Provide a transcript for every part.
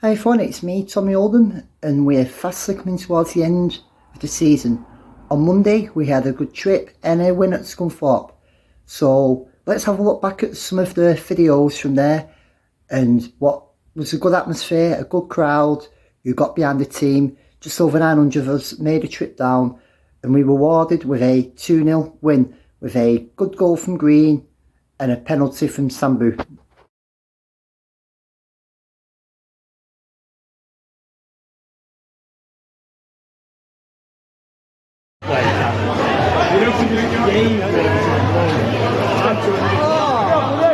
Hi everyone, it's me, Tommy Oldham, and we're fastly coming towards the end of the season. On Monday, we had a good trip and a win at Scunthorpe. So let's have a look back at some of the videos from there and what was a good atmosphere, a good crowd who got behind the team. Just over 900 of us made a trip down and we were rewarded with a 2-0 win with a good goal from Green and a penalty from Sambu.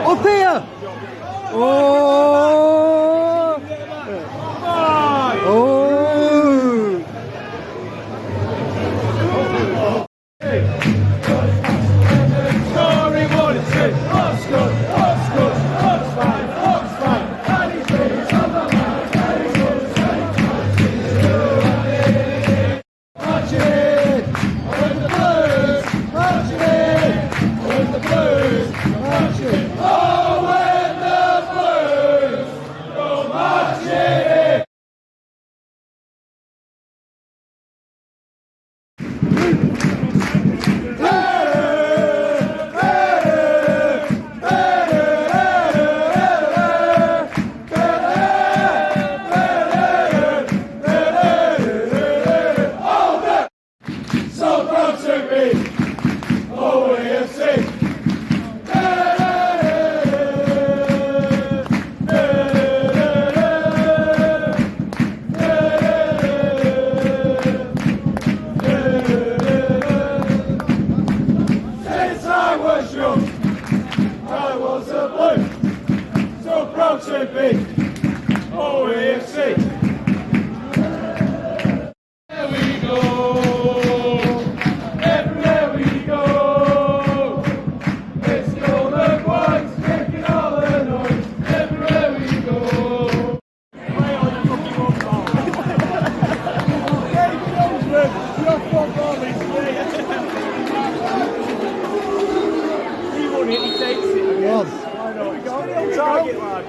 Up here! Oh! Oh! I was a blue, so proud to be OAFC. There we go, everywhere we go. It's Golden Whites making all the noise. Everywhere we go. He takes it. Yes. I know. He's got it on target, lad.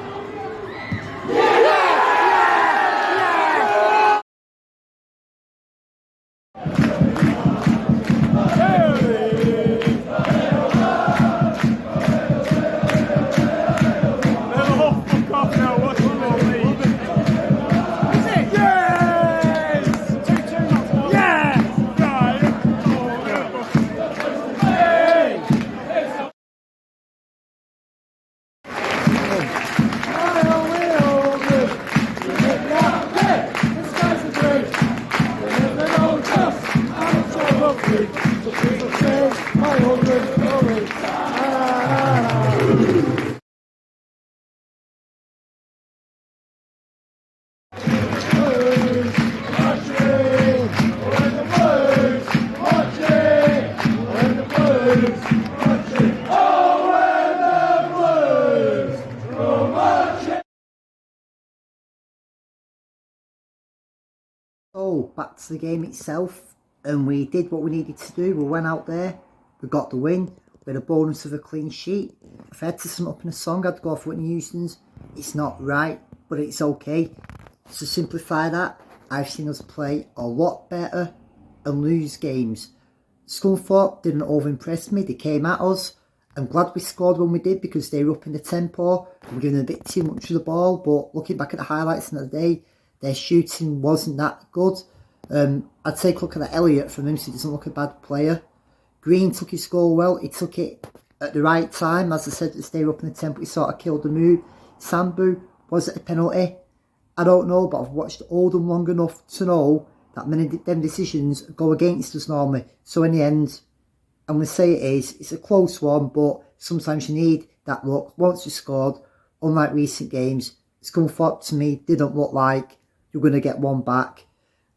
So back to the game itself, and we did what we needed to do. We went out there, we got the win, we had a bonus of a clean sheet. If I had to sum up in a song, I'd go for Whitney Houston's "It's Not Right, but It's Okay." To simplify that, I've seen us play a lot better and lose games. Scunthorpe didn't over impress me, they came at us. I'm glad we scored when we did because they were up in the tempo and were giving a bit too much of the ball, but looking back at the highlights in the day, their shooting wasn't that good. I'd take a look at Elliott from him, so he doesn't look a bad player. Green took his goal well, he took it at the right time. As I said, to stay up in the tempo, he sort of killed the move. Sambu, was it a penalty? I don't know, but I've watched Oldham long enough to know that many of them decisions go against us normally. So in the end, I'm going to say it's a close one, but sometimes you need that luck. Once you scored, unlike recent games, Scunthorpe to me didn't look like you're going to get one back.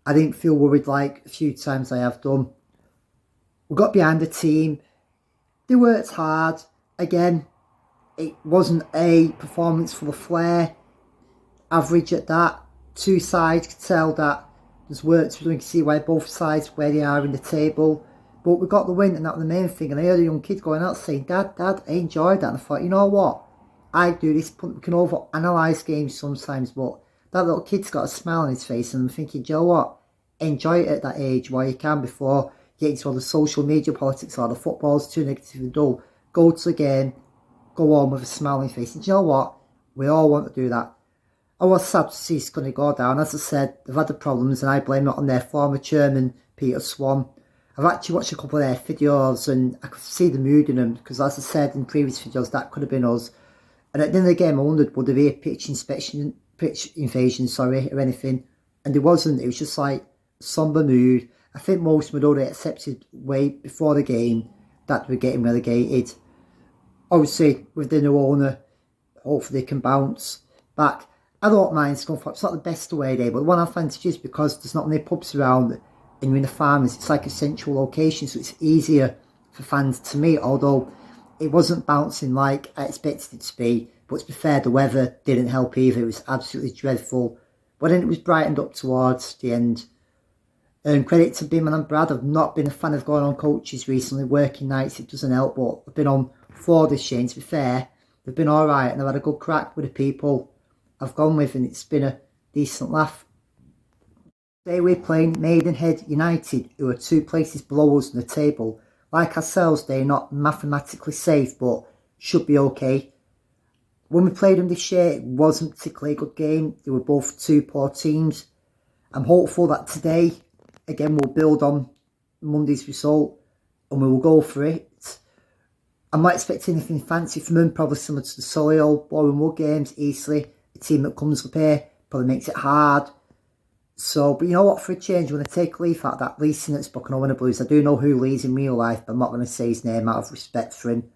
I didn't feel worried like a few times I have done. We got behind the team. They worked hard. Again, it wasn't a performance full of flair. Average at that. Two sides could tell that there's work to do. You can see why both sides where they are in the table. But we got the win, and that was the main thing. And I heard a young kid going out saying, Dad, I enjoyed that. And I thought, you know what? I do this. We can over-analyse games sometimes, but that little kid's got a smile on his face, and I'm thinking, do you know what? Enjoy it at that age while you can before you get into all the social media politics or the football's too negative and dull. Go to the game, go on with a smile on your face. And do you know what? We all want to do that. I was sad to see it's going to go down. As I said, they've had the problems, and I blame it on their former chairman, Peter Swan. I've actually watched a couple of their videos, and I could see the mood in them, because as I said in previous videos, that could have been us. And at the end of the game, I wondered, would there be a pitch invasion, or anything? And there wasn't. It was just like somber mood. I think most would already accepted way before the game that we're getting relegated. Obviously, with the new owner, hopefully they can bounce back. I don't mind Scunthorpe. It's not the best away day, but one advantage is because there's not many pubs around and you're in the farmers. It's like a central location, so it's easier for fans to meet. Although it wasn't bouncing like I expected it to be. But to be fair, the weather didn't help either. It was absolutely dreadful. But then it was brightened up towards the end. Credit to Beeman and Brad. I've not been a fan of going on coaches recently. Working nights, it doesn't help. But I've been on 4 this year. And to be fair, they've been alright. And I've had a good crack with the people I've gone with, and it's been a decent laugh. Today we're playing Maidenhead United, who are 2 places below us on the table. Like ourselves, they're not mathematically safe, but should be okay. When we played them this year, it wasn't particularly a good game. They were both 2 poor teams. I'm hopeful that today, again, we'll build on Monday's result and we will go for it. I'm not expecting anything fancy from them, probably similar to the Solihull, boring wood games, easily. A team that comes up here probably makes it hard. So, but you know what, for a change, I'm going to take a leaf out of that Lee Sinnott's book on Owen the Blues. I do know who Lee's in real life, but I'm not going to say his name out of respect for him.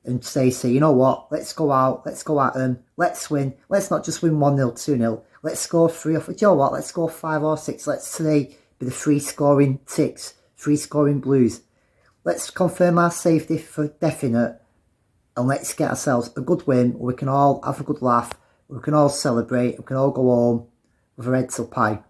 And say, you know what, let's go out, let's go at them, let's win. Let's not just win 1-0, 2-0. Let's score 3 or 4. Do you know what, let's go 5 or 6. Let's today be the 3 scoring ticks, 3 scoring Blues. Let's confirm our safety for definite, and let's get ourselves a good win where we can all have a good laugh, we can all celebrate, we can all go home with our heads up high.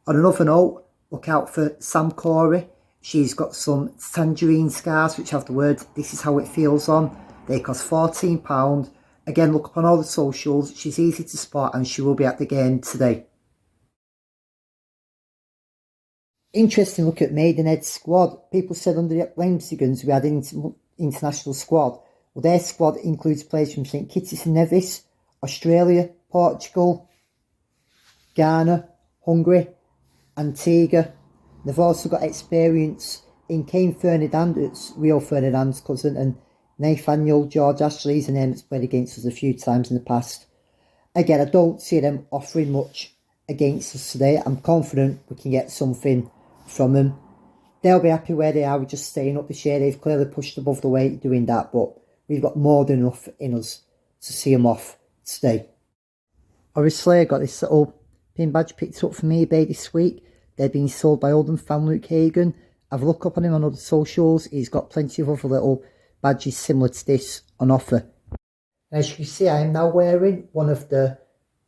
On another note, look out for Sam Corey. She's got some tangerine scarves which have the word "This is how it feels" on. They cost £14. Again, look up on all the socials. She's easy to spot and she will be at the game today. Interesting look at Maidenhead's squad. People said under the Lemsigans we had an international squad. Well, their squad includes players from St Kitts and Nevis, Australia, Portugal, Ghana, Hungary, Antigua. They've also got experience in Kane Ferdinand, Rio Ferdinand's cousin, and Nathaniel George Ashley's a name that's played against us a few times in the past. Again, I don't see them offering much against us today. I'm confident we can get something from them. They'll be happy where they are with just staying up this year. They've clearly pushed above the weight doing that, but we've got more than enough in us to see them off today. Obviously, I got this little pin badge picked up from eBay this week. They're being sold by Oldham fan Luke Hagan. I've looked up on him on other socials. He's got plenty of other little badges similar to this on offer. As you can see, I am now wearing one of the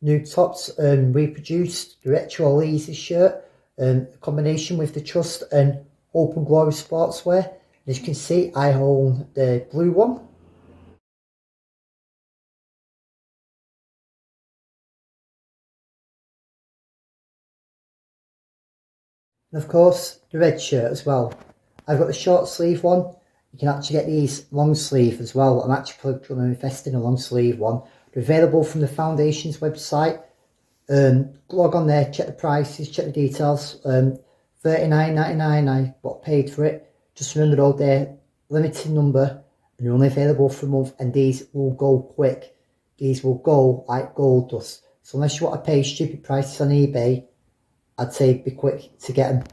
new tops reproduced, the Retro Easy shirt, a combination with the Trust and Open Glory Sportswear. As you can see, I own the blue one. And of course, the red shirt as well. I've got the short sleeve one. You can actually get these long sleeve as well. I'm actually going to invest in a long sleeve one. They're available from the Foundation's website. Log on there, check the prices, check the details. $39.99 I got paid for it. Just remember though, they're limited number and they're only available for a month, and these will go quick. These will go like gold dust. So unless you want to pay stupid prices on eBay, I'd say be quick to get them.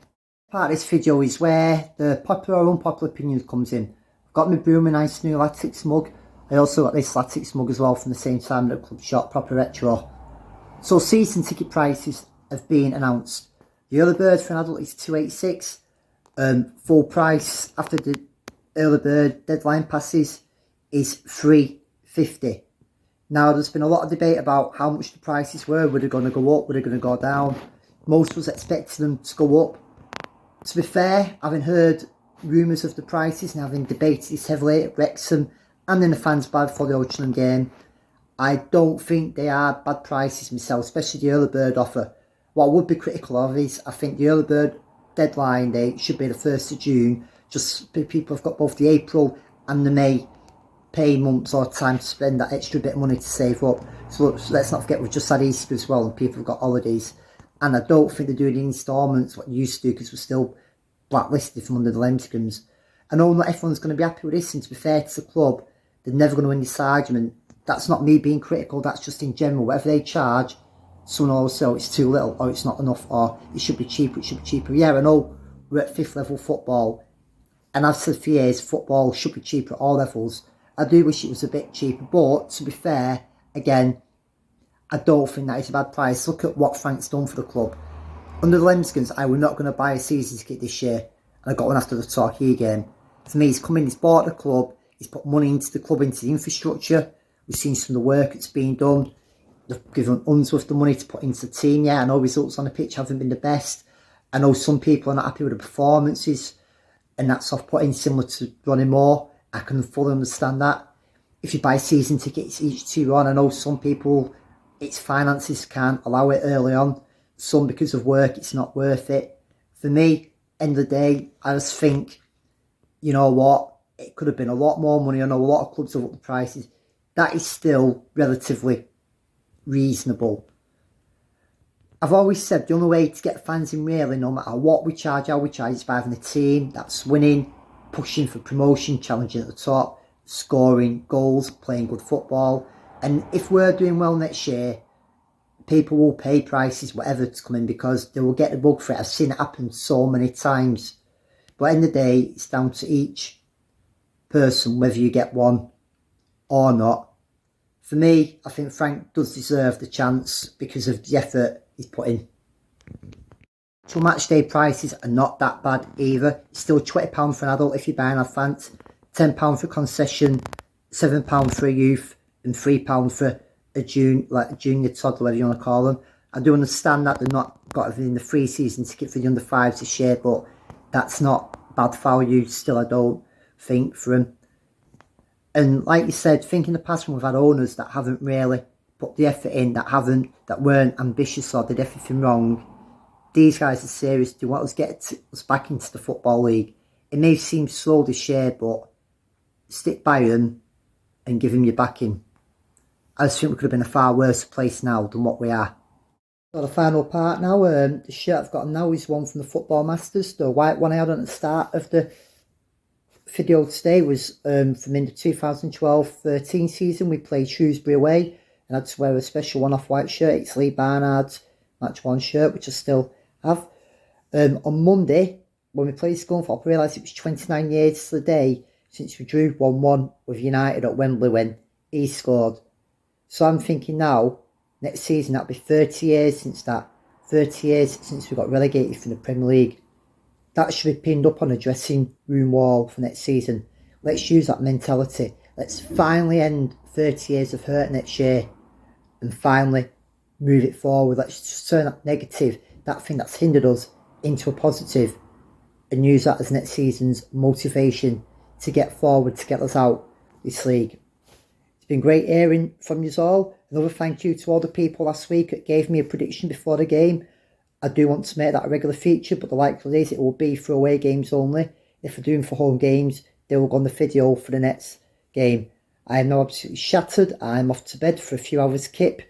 Part of this video is where the popular or unpopular opinion comes in. I've got my Broom and nice new Latics mug. I also got this Latics mug as well from the same time at the club shop, proper retro. So season ticket prices have been announced. The early bird for an adult is $2.86. Full price after the early bird deadline passes is $3.50. Now there's been a lot of debate about how much the prices were. Were they going to go up? Were they going to go down? Most was expecting them to go up. To be fair, having heard rumours of the prices and having debated this heavily at Wrexham and in the fans bar before the Oldham game, I don't think they are bad prices myself, especially the early bird offer. What I would be critical of is I think the early bird deadline date should be the 1st of June. Just people have got both the April and the May pay months or time to spend that extra bit of money to save up. So let's not forget we've just had Easter as well and people have got holidays. And I don't think they're doing the instalments what you used to do because we're still blacklisted from under the Lemscombe. I know not everyone's going to be happy with this, and to be fair to the club, they're never going to win this argument. That's not me being critical, that's just in general. Whatever they charge, someone will say, oh, it's too little, or it's not enough, or it should be cheaper, it should be cheaper. Yeah, I know we're at 5th level football, and I've said for years, football should be cheaper at all levels. I do wish it was a bit cheaper, but to be fair, again, I don't think that is a bad price. Look at what Frank's done for the club. Under the Lemscombe, I was not going to buy a season ticket this year, and I got one after the Torquay game. For me, he's come in, he's bought the club, he's put money into the club, into the infrastructure. We've seen some of the work that's been done. They've given Unsworth the money to put into the team. Yeah, I know results on the pitch haven't been the best. I know some people are not happy with the performances, and that's off-putting, similar to Ronnie Moore. I can fully understand that. If you buy season tickets each 2 on, I know some people, its finances can't allow it early on. Some, because of work, it's not worth it. For me, end of the day, I just think, you know what, it could have been a lot more money. I know a lot of clubs have upped the prices. That is still relatively reasonable. I've always said the only way to get fans in really, no matter what we charge, how we charge, is by having a team that's winning, pushing for promotion, challenging at the top, scoring goals, playing good football. And if we're doing well next year, people will pay prices, whatever, to come in because they will get the bug for it. I've seen it happen so many times. But at the end of the day, it's down to each person whether you get one or not. For me, I think Frank does deserve the chance because of the effort he's put in. So match day prices are not that bad either. It's still £20 for an adult if you buy an advance, £10 for concession, £7 for a youth, and £3 for a junior toddler, whatever you want to call them. I do understand that they've not got everything the free season ticket for the under 5s this year, but that's not bad value still, I don't think, for them. And like you said, think in the past when we've had owners that haven't really put the effort in, that weren't ambitious or did everything wrong. These guys are serious. They want us to get us back into the Football League. It may seem slow this year, but stick by them and give them your backing. I just think we could have been a far worse place now than what we are. So the final part now, the shirt I've got on now is one from the Football Masters. The white one I had on at the start of the video today was from in the 2012-13 season. We played Shrewsbury away and I had to wear a special one-off white shirt. It's Lee Barnard's match one shirt, which I still have. On Monday, when we played Scunthorpe, I realised it was 29 years to the day since we drew 1-1 with United at Wembley when he scored. So I'm thinking now, next season, that'll be 30 years since that. 30 years since we got relegated from the Premier League. That should be pinned up on a dressing room wall for next season. Let's use that mentality. Let's finally end 30 years of hurt next year and finally move it forward. Let's just turn that negative, that thing that's hindered us, into a positive and use that as next season's motivation to get forward, to get us out this league. It's been great hearing from you all. Another thank you to all the people last week that gave me a prediction before the game. I do want to make that a regular feature, but the likelihood is it will be for away games only. If we're doing for home games, they will go on the video for the next game. I am now absolutely shattered. I'm off to bed for a few hours kip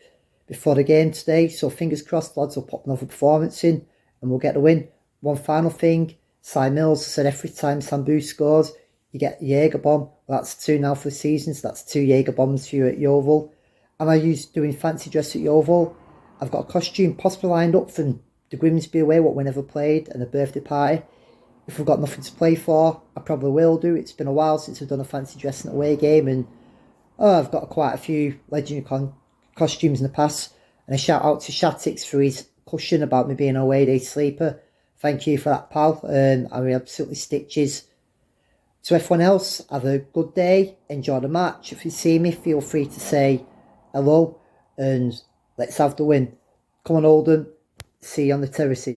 before the game today. So fingers crossed, lads will pop another performance in and we'll get the win. One final thing, Si Mills said every time Sambu scores, you get a Jaeger bomb. Well, that's 2 now for the season, so that's 2 Jaeger bombs for you at Yeovil. Am I doing fancy dress at Yeovil? I've got a costume possibly lined up from the Grimsby away, what we never played, and a birthday party. If we've got nothing to play for, I probably will do. It's been a while since I've done a fancy dressing away game, and I've got quite a few legendary costumes in the past. And a shout out to Shatix for his cushion about me being an away day sleeper. Thank you for that, pal. I mean, absolutely stitches. To everyone else, have a good day. Enjoy the match. If you see me, feel free to say hello, and let's have the win. Come on, Oldham. See you on the terraces.